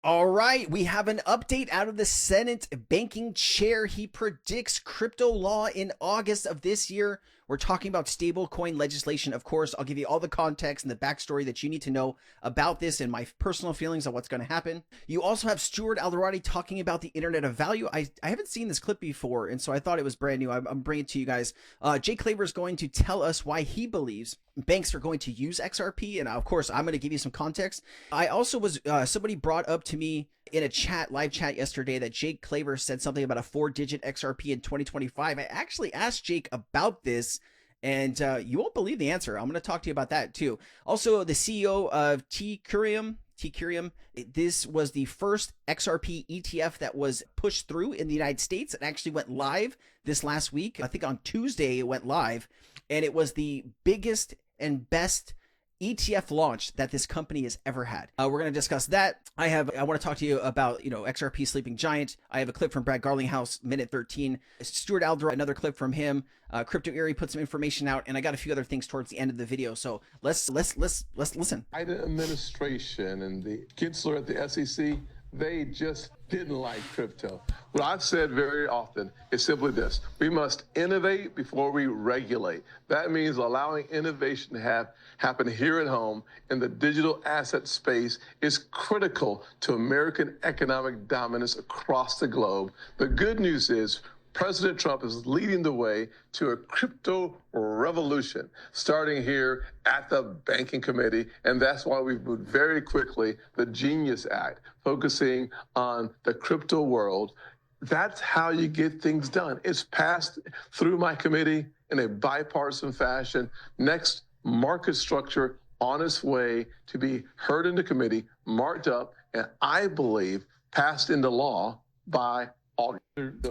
All right, we have an update out of the Senate banking chair. He predicts crypto law in August of this year. We're talking about stablecoin legislation. Of course, I'll give you all the context and the backstory that you need to know about this and my personal feelings on what's going to happen. You also have Stuart Alderati talking about the Internet of Value. I haven't seen this clip before, and so I thought it was brand new. I'm bringing it to you guys. Jay Claver is going to tell us why he believes banks are going to use XRP, and of course, I'm going to give you some context. I also was somebody brought up to me in a live chat yesterday that Jake Claver said something about a 4-digit XRP in 2025. I actually asked Jake about this, and you won't believe the answer. I'm going to talk to you about that too. Also, the CEO of T-Curium, this was the first XRP ETF that was pushed through in the United States. It actually went live this last week. I think on Tuesday it went live, and it was the biggest and best ETF launch that this company has ever had. We're going to discuss that. I want to talk to you about, XRP Sleeping Giant. I have a clip from Brad Garlinghouse, minute 13. Stuart Alder, another clip from him. Crypto Erie put some information out, and I got a few other things towards the end of the video. So let's listen. Biden administration and the Gensler at the SEC, they just didn't like crypto. What I've said very often is simply this: we must innovate before we regulate. That means allowing innovation to happen here at home in the digital asset space is critical to American economic dominance across the globe. The good news is President Trump is leading the way to a crypto revolution, starting here at the Banking Committee. And that's why we've moved very quickly the Genius Act, focusing on the crypto world. That's how you get things done. It's passed through my committee in a bipartisan fashion. Next, market structure on its way to be heard in the committee, marked up, and I believe passed into law by August.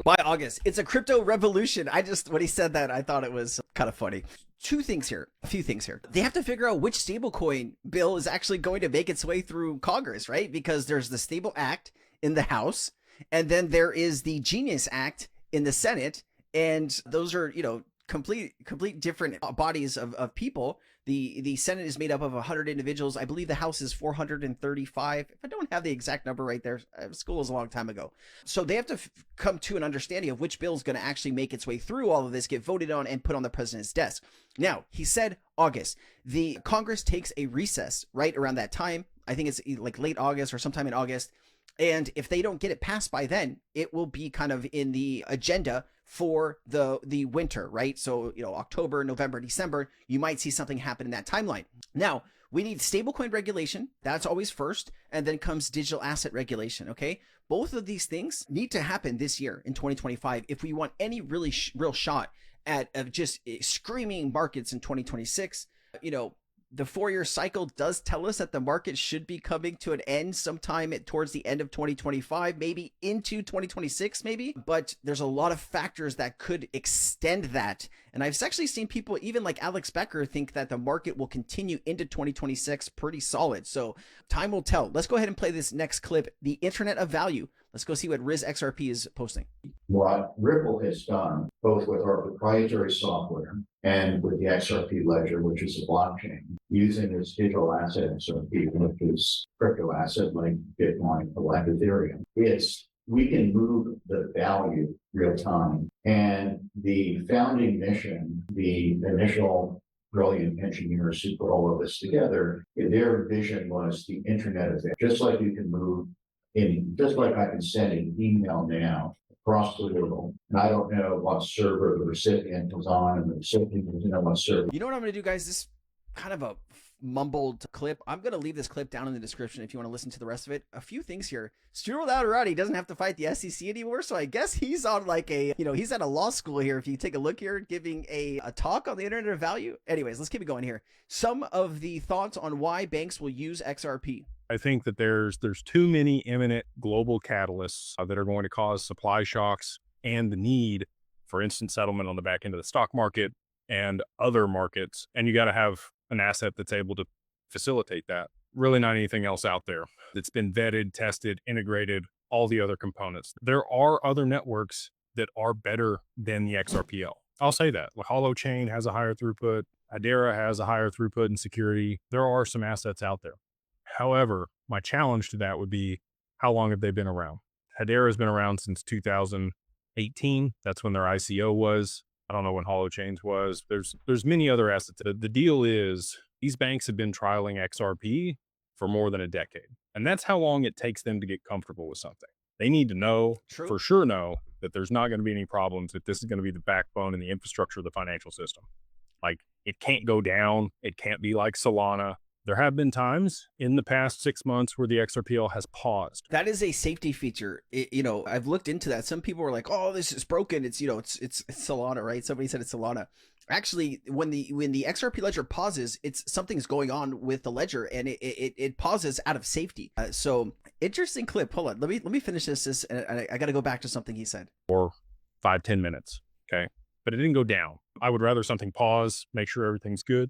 By August. It's a crypto revolution. When he said that, I thought it was kind of funny. A few things here. They have to figure out which stablecoin bill is actually going to make its way through Congress, right? Because there's the Stable Act in the House, and then there is the Genius Act in the Senate. And those are, complete different bodies of people. The Senate is made up of 100 individuals. I believe the House is 435. If I don't have the exact number right there, school was a long time ago. So they have to come to an understanding of which bill is going to actually make its way through all of this, get voted on, and put on the president's desk. Now, he said August. The Congress takes a recess right around that time. I think it's like late August or sometime in August. And if they don't get it passed by then, it will be kind of in the agenda for the winter, right? So, October, November, December, you might see something happen in that timeline. Now, we need stablecoin regulation. That's always first. And then comes digital asset regulation, okay? Both of these things need to happen this year in 2025 if we want any really real shot at just screaming markets in 2026. The 4-year cycle does tell us that the market should be coming to an end sometime towards the end of 2025, maybe into 2026, maybe. But there's a lot of factors that could extend that. And I've actually seen people, even like Alex Becker, think that the market will continue into 2026 pretty solid. So time will tell. Let's go ahead and play this next clip, the Internet of Value. Let's go see what Riz XRP is posting. What Ripple has done, both with our proprietary software and with the XRP ledger, which is a blockchain, using this digital asset XRP, which is crypto asset like Bitcoin or like Ethereum, we can move the value real time. And the founding mission, the initial brilliant engineers who put all of this together, their vision was the Internet of Things. Just like you can move just like I can send an email now across the world, and I don't know what server the recipient was on, and the recipient doesn't know what server. You know what I'm going to do, guys? This kind of a mumbled clip. I'm going to leave this clip down in the description if you want to listen to the rest of it. A few things here. Stuart Alderati doesn't have to fight the SEC anymore, so I guess he's on like he's at a law school here. If you take a look here, giving a talk on the Internet of Value. Anyways, let's keep it going here. Some of the thoughts on why banks will use XRP. I think that there's too many imminent global catalysts that are going to cause supply shocks and the need for instant settlement on the back end of the stock market and other markets. And you got to have an asset that's able to facilitate that. Really not anything else out there that's been vetted, tested, integrated, all the other components. There are other networks that are better than the XRPL. I'll say that. Holochain has a higher throughput. Hedera has a higher throughput and security. There are some assets out there. However, my challenge to that would be How long have they been around? Hedera has been around since 2018. That's when their ICO was. I don't know when Holochains was. There's many other assets. The deal is these banks have been trialing XRP for more than a decade. And that's how long it takes them to get comfortable with something. They need to know, True. for sure know, that there's not going to be any problems, that this is going to be the backbone and the infrastructure of the financial system. Like, it can't go down. It can't be like Solana. There have been times in the past 6 months where the XRPL has paused. That is a safety feature. I've looked into that. Some people were like, "Oh, this is broken." It's Solana, right? Somebody said it's Solana. Actually, when the XRP ledger pauses, it's something's going on with the ledger, and it pauses out of safety. So interesting clip. Hold on, let me finish this. And I got to go back to something he said. For 5-10 minutes, okay, but it didn't go down. I would rather something pause, make sure everything's good,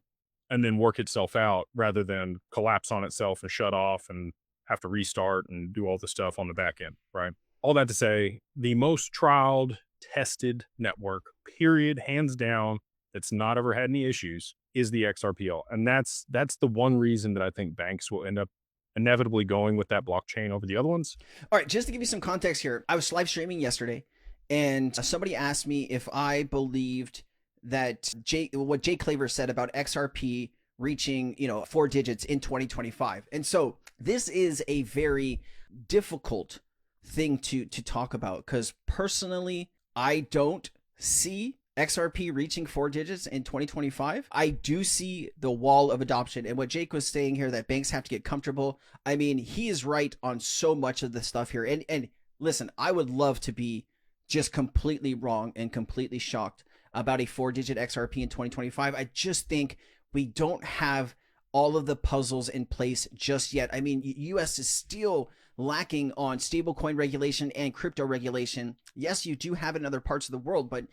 and then work itself out rather than collapse on itself and shut off and have to restart and do all the stuff on the back end, right? All that to say, the most trialed, tested network, period, hands down, that's not ever had any issues is the XRPL. And that's the one reason that I think banks will end up inevitably going with that blockchain over the other ones. All right, just to give you some context here, I was live streaming yesterday, and somebody asked me if I believed that what Jay Claver said about XRP reaching 4 digits in 2025. And so this is a very difficult thing to talk about, because personally I don't see XRP reaching 4 digits in 2025. I do see the wall of adoption, and what Jake was saying here, that banks have to get comfortable. I mean, he is right on so much of the stuff here. And listen, I would love to be just completely wrong and completely shocked about a 4-digit XRP in 2025. I just think we don't have all of the puzzles in place just yet. I mean, US is still lacking on stablecoin regulation and crypto regulation. Yes, you do have it in other parts of the world, but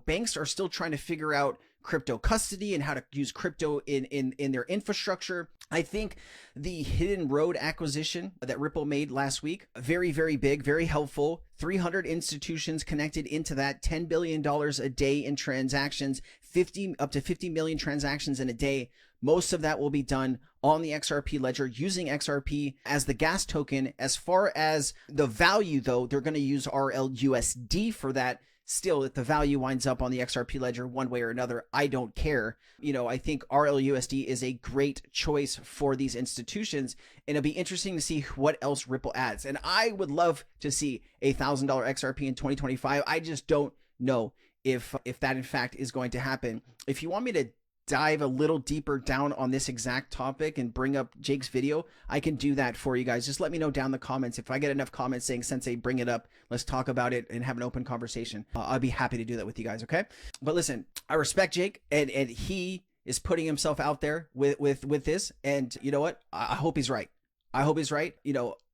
banks are still trying to figure out crypto custody and how to use crypto in their infrastructure. I think the Hidden Road acquisition that Ripple made last week, very, very big, very helpful. 300 institutions connected into that, $10 billion a day in transactions, up to 50 million transactions in a day. Most of that will be done on the XRP ledger using XRP as the gas token. As far as the value, though, they're going to use RLUSD for that. Still, if the value winds up on the XRP ledger one way or another, I don't care. I think RLUSD is a great choice for these institutions, and it'll be interesting to see what else Ripple adds. And I would love to see a $1,000 XRP in 2025. I just don't know if that in fact is going to happen. If you want me to dive a little deeper down on this exact topic and bring up Jake's video, I can do that for you guys. Just let me know down in the comments. If I get enough comments saying, Sensei, bring it up, let's talk about it and have an open conversation, I'll be happy to do that with you guys, okay? But listen, I respect Jake, and he is putting himself out there with this, and you know what? I hope he's right. I hope he's right.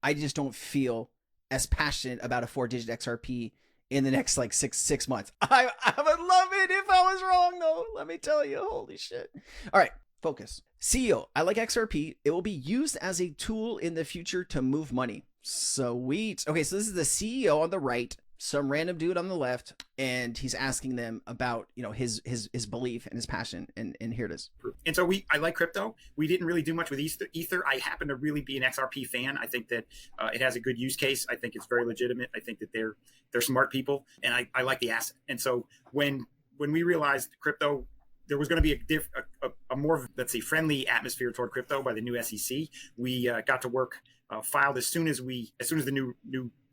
I just don't feel as passionate about a 4-digit XRP in the next like six months. I would love it if I was wrong, though. Let me tell you, holy shit. All right, focus. CEO, I like XRP. It will be used as a tool in the future to move money. Sweet. Okay, so this is the CEO on the right, some random dude on the left, and he's asking them about his belief and his passion, and here it is. And so I like crypto. We didn't really do much with Ether. I happen to really be an XRP fan. I think that it has a good use case. I think it's very legitimate. I think that they're smart people, and I like the asset. And so when we realized crypto, there was going to be a more, let's say, friendly atmosphere toward crypto by the new SEC. We got to work, filed as soon as the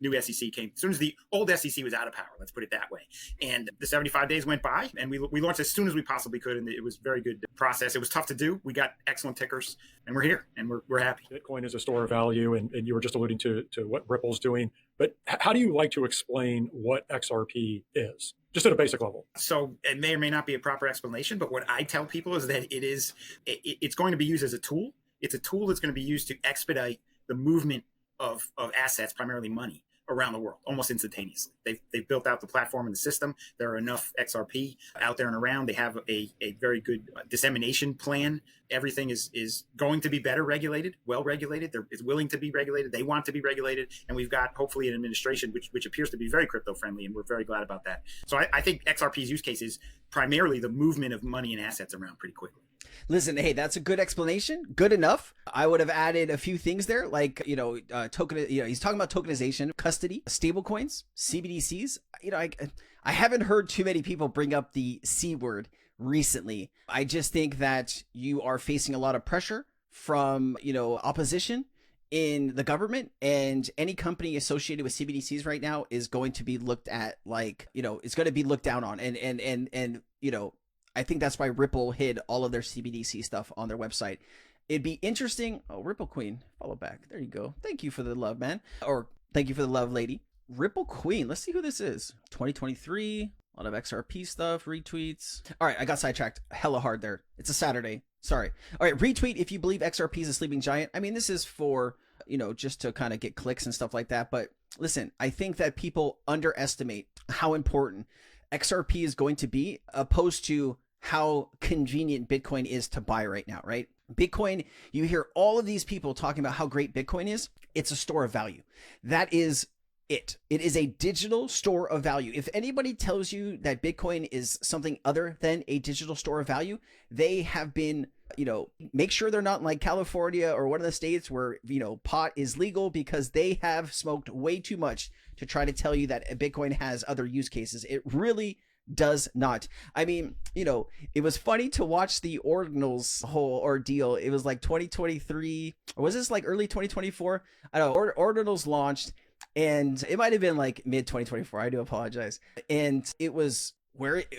new SEC came, as soon as the old SEC was out of power, let's put it that way. And the 75 days went by, and we launched as soon as we possibly could, and it was a very good process. It was tough to do. We got excellent tickers, and we're here, and we're happy. Bitcoin is a store of value, and you were just alluding to what Ripple's doing. But how do you like to explain what XRP is, just at a basic level? So it may or may not be a proper explanation, but what I tell people is that it's going to be used as a tool. It's a tool that's going to be used to expedite the movement of assets, primarily money, around the world almost instantaneously. They've built out the platform and the system. There are enough XRP out there and around. They have a very good dissemination plan. Everything is going to be better regulated, well regulated. It's willing to be regulated. They want to be regulated. And we've got hopefully an administration which appears to be very crypto friendly, and we're very glad about that. So I think XRP's use case is primarily the movement of money and assets around pretty quickly. Listen, hey, that's a good explanation. Good enough. I would have added a few things there, like token. He's talking about tokenization, custody, stablecoins, CBDCs. I haven't heard too many people bring up the C word recently. I just think that you are facing a lot of pressure from opposition in the government, and any company associated with CBDCs right now is going to be looked at like it's going to be looked down on, and I think that's why Ripple hid all of their CBDC stuff on their website. It'd be interesting. Oh, Ripple Queen, follow back. There you go. Thank you for the love, man. Or thank you for the love, lady. Ripple Queen. Let's see who this is. 2023. A lot of XRP stuff, retweets. All right, I got sidetracked hella hard there. It's a Saturday. Sorry. All right, retweet if you believe XRP is a sleeping giant. I mean, this is for, just to kind of get clicks and stuff like that. But listen, I think that people underestimate how important XRP is going to be, opposed to how convenient Bitcoin is to buy right now, right? Bitcoin, you hear all of these people talking about how great Bitcoin is. It's a store of value. That is it. It is a digital store of value. If anybody tells you that Bitcoin is something other than a digital store of value, they have been, make sure they're not in like California or one of the states where, pot is legal, because they have smoked way too much to try to tell you that Bitcoin has other use cases. It really does not. I mean, it was funny to watch the Ordinals whole ordeal. It was like 2023, or was this like early 2024? I don't know. Ordinals launched, and it might have been like mid 2024. I do apologize. And it was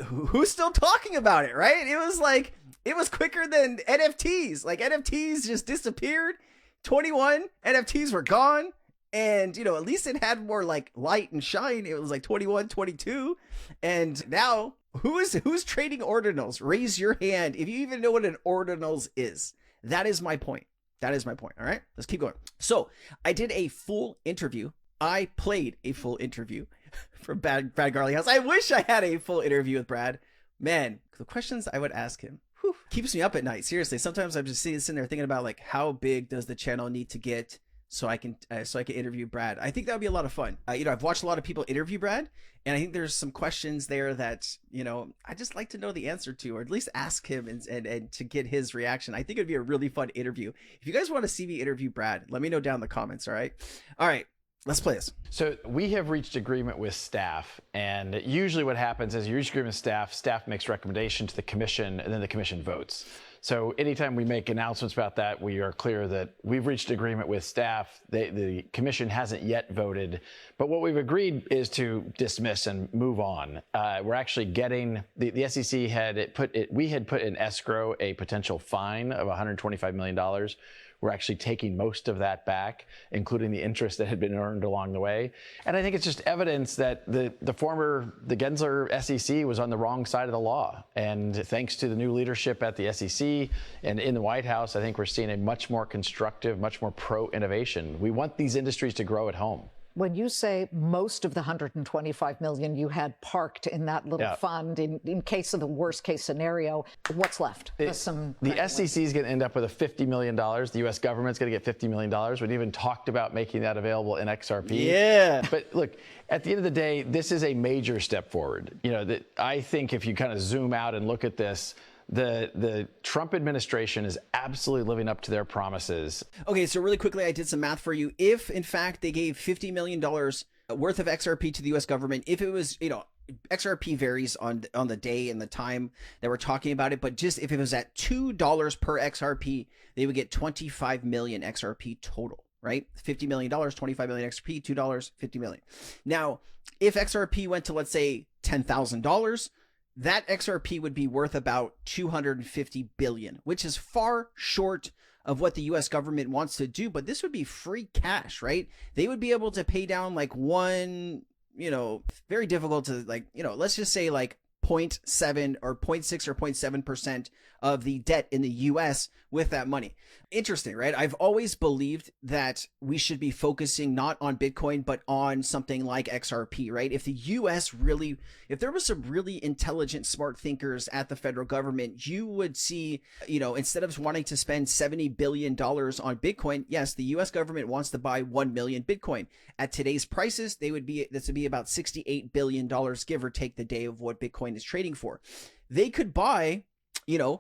who's still talking about it, right? It was quicker than NFTs. Like NFTs just disappeared. 21 NFTs were gone. And, at least it had more like light and shine. It was like 21, 22. And now who's trading ordinals? Raise your hand if you even know what an ordinals is. That is my point. All right, let's keep going. So I did a full interview. I played a full interview from Brad Garlinghouse. I wish I had a full interview with Brad. Man, the questions I would ask him keeps me up at night. Seriously, sometimes I'm just sitting there thinking about like, how big does the channel need to get so I can interview Brad. I think that would be a lot of fun. I've watched a lot of people interview Brad, and I think there's some questions there that, I just like to know the answer to, or at least ask him and to get his reaction. I think it'd be a really fun interview. If you guys want to see me interview Brad, let me know down in the comments. All right. Let's play this. So we have reached agreement with staff, and usually what happens is you reach agreement with staff makes recommendation to the commission, and then the commission votes. So anytime we make announcements about that, we are clear that we've reached agreement with staff. The commission hasn't yet voted, but what we've agreed is to dismiss and move on. We're actually getting, the SEC we had put in escrow a potential fine of $125 million. We're actually taking most of that back, including the interest that had been earned along the way. And I think it's just evidence that the Gensler SEC was on the wrong side of the law. And thanks to the new leadership at the SEC and in the White House, I think we're seeing a much more constructive, much more pro-innovation. We want these industries to grow at home. When you say most of the 125 million you had parked in that little fund in case of the worst case scenario, what's left? The SEC is going to end up with a $50 million. The U.S. government's going to get $50 million. We even talked about making that available in XRP. Yeah. But look, at the end of the day, this is a major step forward. I think if you kind of zoom out and look at this, the Trump administration is absolutely living up to their promises. Okay, so really quickly, I did some math for you. If, in fact, they gave $50 million worth of XRP to the U.S. government, if it was, XRP varies on the day and the time that we're talking about it, but just if it was at $2 per XRP, they would get 25 million XRP total, right? $50 million, 25 million XRP, $2, 50 million. Now, if XRP went to, let's say, $10,000, that XRP would be worth about 250 billion, which is far short of what the US government wants to do. But this would be free cash, right? They would be able to pay down like very difficult to let's just say like 0.7 or 0.6 or 0.7% of the debt in the US with that money. Interesting, right? I've always believed that we should be focusing not on Bitcoin, but on something like XRP, right? If the US if there was some really intelligent, smart thinkers at the federal government, you would see, instead of wanting to spend $70 billion on Bitcoin, yes, the US government wants to buy 1 million Bitcoin. At today's prices, this would be about $68 billion, give or take the day of what Bitcoin is trading for. They could buy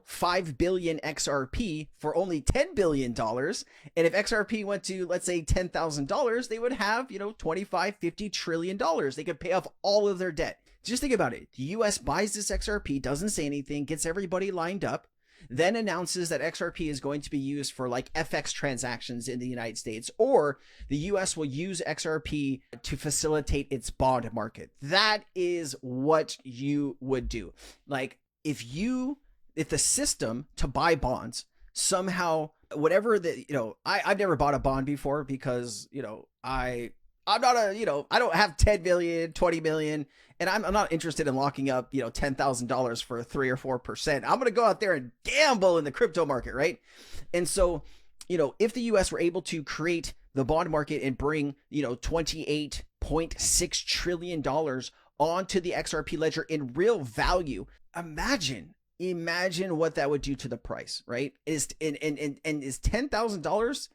5 billion XRP for only $10 billion. And if XRP went to, let's say, $10,000, they would have, 25, $50 trillion. They could pay off all of their debt. Just think about it. The US buys this XRP, doesn't say anything, gets everybody lined up, then announces that XRP is going to be used for like FX transactions in the United States, or the US will use XRP to facilitate its bond market. That is what you would do. Like if the system to buy bonds somehow, whatever the, I've never bought a bond before because, I'm not I don't have 10 million, 20 million, and I'm not interested in locking up, $10,000 for 3 or 4%. I'm going to go out there and gamble in the crypto market, right? And so, if the US were able to create the bond market and bring, $28.6 trillion onto the XRP ledger in real value, imagine what that would do to the price, right? Is $10,000,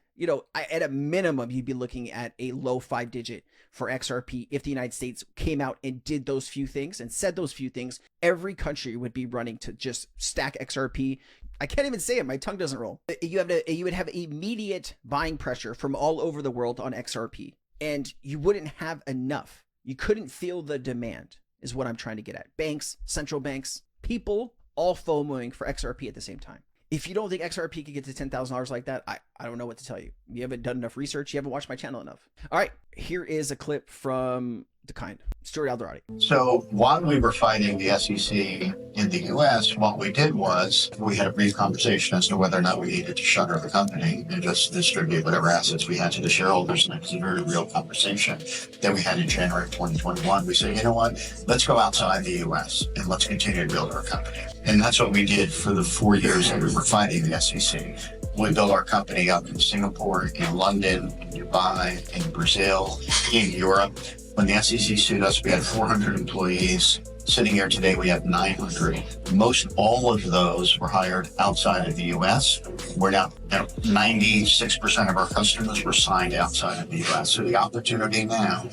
at a minimum, you'd be looking at a low 5-digit for XRP. If the United States came out and did those few things and said those few things, every country would be running to just stack XRP. I can't even say it. My tongue doesn't roll. You would have immediate buying pressure from all over the world on XRP, and you wouldn't have enough. You couldn't feel the demand, is what I'm trying to get at. Banks, central banks, people all FOMOing for XRP at the same time. If you don't think XRP could get to $10,000 like that, I don't know what to tell you. You haven't done enough research. You haven't watched my channel enough. All right, here is a clip from the kind, Stuart Alderati. So while we were fighting the SEC in the US, what we did was we had a brief conversation as to whether or not we needed to shutter the company and just distribute whatever assets we had to the shareholders. And it was a very real conversation that we had in January of 2021. We said, you know what, let's go outside the US and let's continue to build our company. And that's what we did for the 4 years that we were fighting the SEC. We built our company up in Singapore, in London, in Dubai, in Brazil, in Europe. When the SEC sued us, we had 400 employees. Sitting here today, we have 900. Most all of those were hired outside of the U.S. We're now, 96% of our customers were signed outside of the U.S. So the opportunity now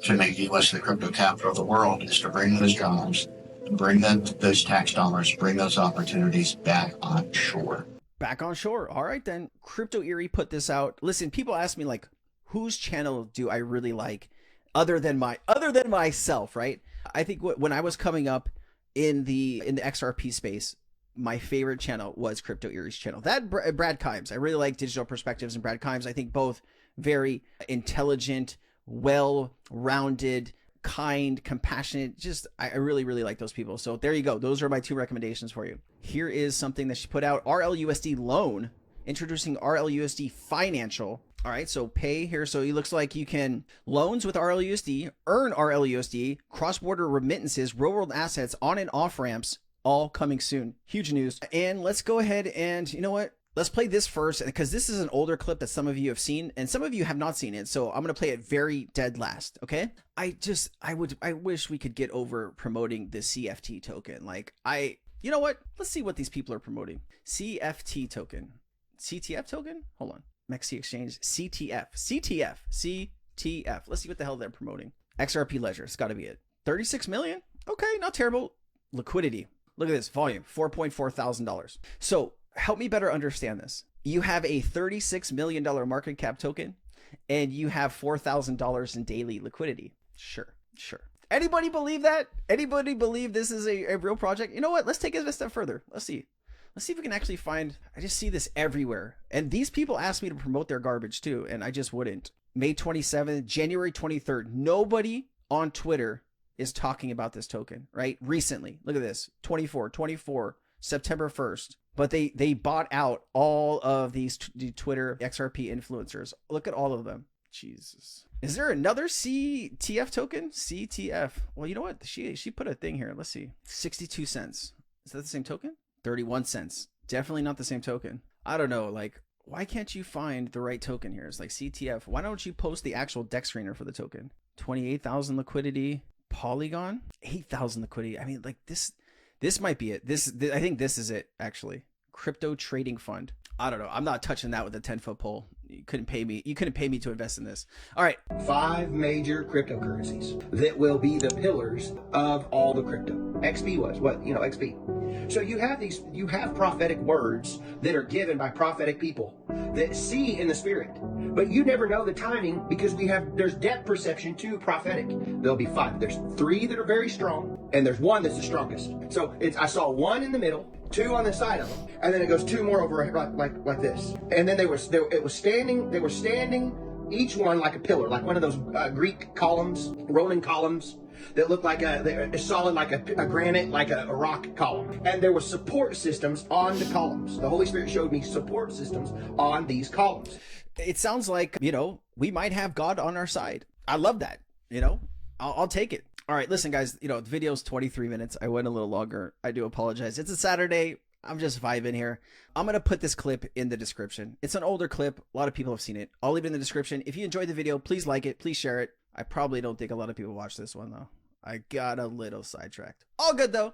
to make the U.S. the crypto capital of the world is to bring those jobs, bring those tax dollars, bring those opportunities back on shore. Back on shore. All right, then. Crypto Eerie put this out. Listen, people ask me like, whose channel do I really like? Other than myself, right? I think when I was coming up in the XRP space, my favorite channel was Crypto Eerie's channel. That Brad Kimes. I really like Digital Perspectives and Brad Kimes. I think both very intelligent, well-rounded, kind, compassionate. Just I really, really like those people. So there you go. Those are my 2 recommendations for you. Here is something that she put out. RLUSD loan. Introducing RLUSD Financial. All right, so pay here. So it looks like you can loans with RLUSD, earn RLUSD, cross-border remittances, real-world assets, on and off ramps, all coming soon. Huge news. And let's go ahead and, you know what? Let's play this first, because this is an older clip that some of you have seen and some of you have not seen it. So I'm going to play it very dead last. Okay. I wish we could get over promoting the CFT token. You know what? Let's see what these people are promoting. CFT token. CTF token? Hold on. Mexi Exchange. CTF. Let's see what the hell they're promoting. XRP Ledger. It's got to be it. 36 million? Okay, not terrible. Liquidity. Look at this. Volume. $4.4 thousand. So help me better understand this. You have a $36 million market cap token and you have $4,000 in daily liquidity. Sure. Anybody believe that? Anybody believe this is a real project? You know what? Let's take it a step further. Let's see if we can actually find. I just see this everywhere. And these people asked me to promote their garbage too, and I just wouldn't. May 27th, January 23rd. Nobody on Twitter is talking about this token, right? Recently. Look at this. 24, September 1st. But they bought out all of these Twitter XRP influencers. Look at all of them. Jesus. Is there another CTF token? CTF. Well, you know what? She put a thing here. Let's see. 62 cents. Is that the same token? 31 cents. Definitely not the same token. I don't know. Like, why can't you find the right token here? It's like CTF. Why don't you post the actual deck screener for the token? 28,000 liquidity. Polygon? 8,000 liquidity. I mean, like this might be it. I think this is it, actually. Crypto trading fund. I don't know. I'm not touching that with a 10-foot pole. You couldn't pay me. You couldn't pay me to invest in this. All right. 5 major cryptocurrencies that will be the pillars of all the crypto. XP was what, XP. So you have prophetic words that are given by prophetic people that see in the spirit, but you never know the timing because there's depth perception to prophetic. There'll be 5. There's 3 that are very strong, and there's 1 that's the strongest. So I saw 1 in the middle, 2 on the side of them, and then it goes 2 more over like this. And then they were standing each one like a pillar, like one of those Greek columns, Roman columns that looked like a solid, like a granite, like a rock column. And there were support systems on the columns. The Holy Spirit showed me support systems on these columns. It sounds like, we might have God on our side. I love that. I'll take it. All right, listen, guys, the video's 23 minutes. I went a little longer. I do apologize. It's a Saturday. I'm just vibing here. I'm going to put this clip in the description. It's an older clip. A lot of people have seen it. I'll leave it in the description. If you enjoyed the video, please like it. Please share it. I probably don't think a lot of people watch this one, though. I got a little sidetracked. All good, though.